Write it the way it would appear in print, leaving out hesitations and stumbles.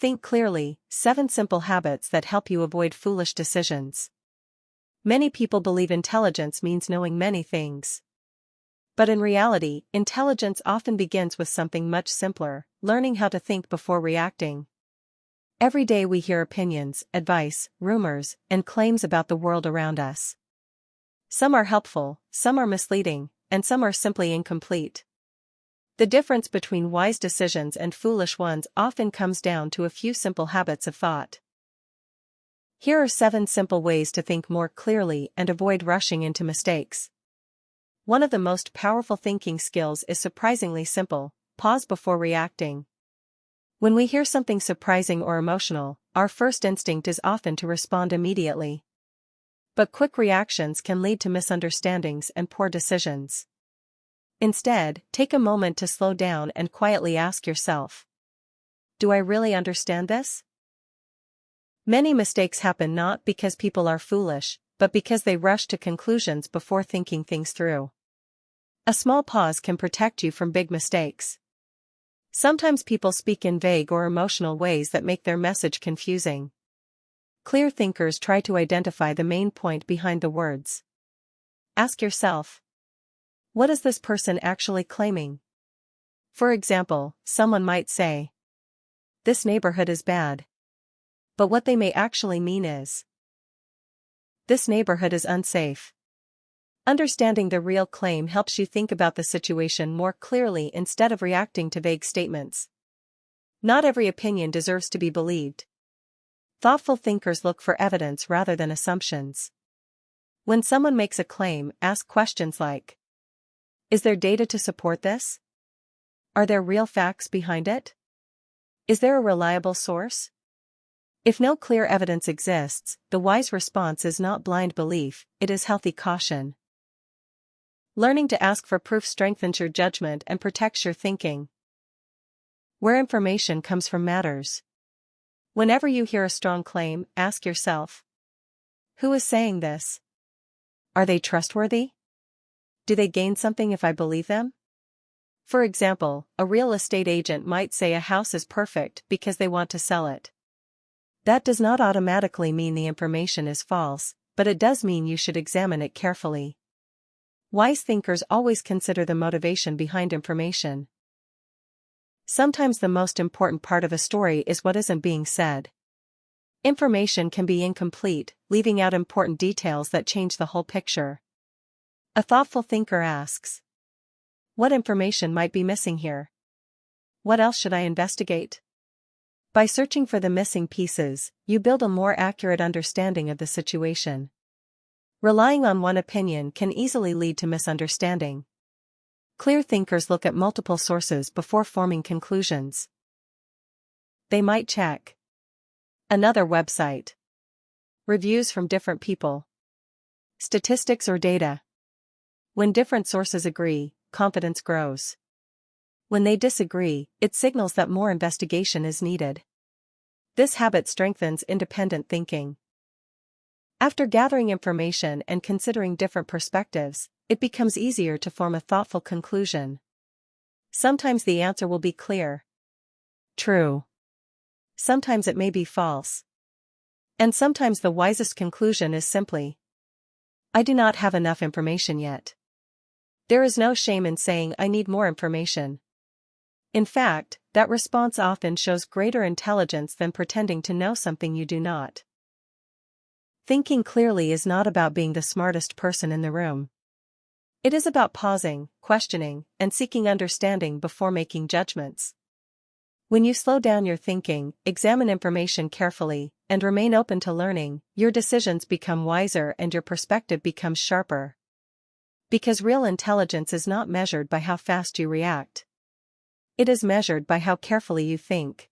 Think clearly, 7 simple habits that help you avoid foolish decisions. Many people believe intelligence means knowing many things. But in reality, intelligence often begins with something much simpler, learning how to think before reacting. Every day we hear opinions, advice, rumors, and claims about the world around us. Some are helpful, some are misleading, and some are simply incomplete. The difference between wise decisions and foolish ones often comes down to a few simple habits of thought. Here are 7 simple ways to think more clearly and avoid rushing into mistakes. One of the most powerful thinking skills is surprisingly simple: pause before reacting. When we hear something surprising or emotional, our first instinct is often to respond immediately. But quick reactions can lead to misunderstandings and poor decisions. Instead, take a moment to slow down and quietly ask yourself, do I really understand this? Many mistakes happen not because people are foolish, but because they rush to conclusions before thinking things through. A small pause can protect you from big mistakes. Sometimes people speak in vague or emotional ways that make their message confusing. Clear thinkers try to identify the main point behind the words. Ask yourself, what is this person actually claiming? For example, someone might say, this neighborhood is bad. But what they may actually mean is, this neighborhood is unsafe. Understanding the real claim helps you think about the situation more clearly instead of reacting to vague statements. Not every opinion deserves to be believed. Thoughtful thinkers look for evidence rather than assumptions. When someone makes a claim, ask questions like, is there data to support this? Are there real facts behind it? Is there a reliable source? If no clear evidence exists, the wise response is not blind belief, it is healthy caution. Learning to ask for proof strengthens your judgment and protects your thinking. Where information comes from matters. Whenever you hear a strong claim, ask yourself, who is saying this? Are they trustworthy? Do they gain something if I believe them? For example, a real estate agent might say a house is perfect because they want to sell it. That does not automatically mean the information is false, but it does mean you should examine it carefully. Wise thinkers always consider the motivation behind information. Sometimes the most important part of a story is what isn't being said. Information can be incomplete, leaving out important details that change the whole picture. A thoughtful thinker asks, what information might be missing here? What else should I investigate? By searching for the missing pieces, you build a more accurate understanding of the situation. Relying on one opinion can easily lead to misunderstanding. Clear thinkers look at multiple sources before forming conclusions. They might check another website, reviews from different people, statistics or data. When different sources agree, confidence grows. When they disagree, it signals that more investigation is needed. This habit strengthens independent thinking. After gathering information and considering different perspectives, it becomes easier to form a thoughtful conclusion. Sometimes the answer will be clear, true. Sometimes it may be false. And sometimes the wisest conclusion is simply, I do not have enough information yet. There is no shame in saying I need more information. In fact, that response often shows greater intelligence than pretending to know something you do not. Thinking clearly is not about being the smartest person in the room. It is about pausing, questioning, and seeking understanding before making judgments. When you slow down your thinking, examine information carefully, and remain open to learning, your decisions become wiser and your perspective becomes sharper. Because real intelligence is not measured by how fast you react. It is measured by how carefully you think.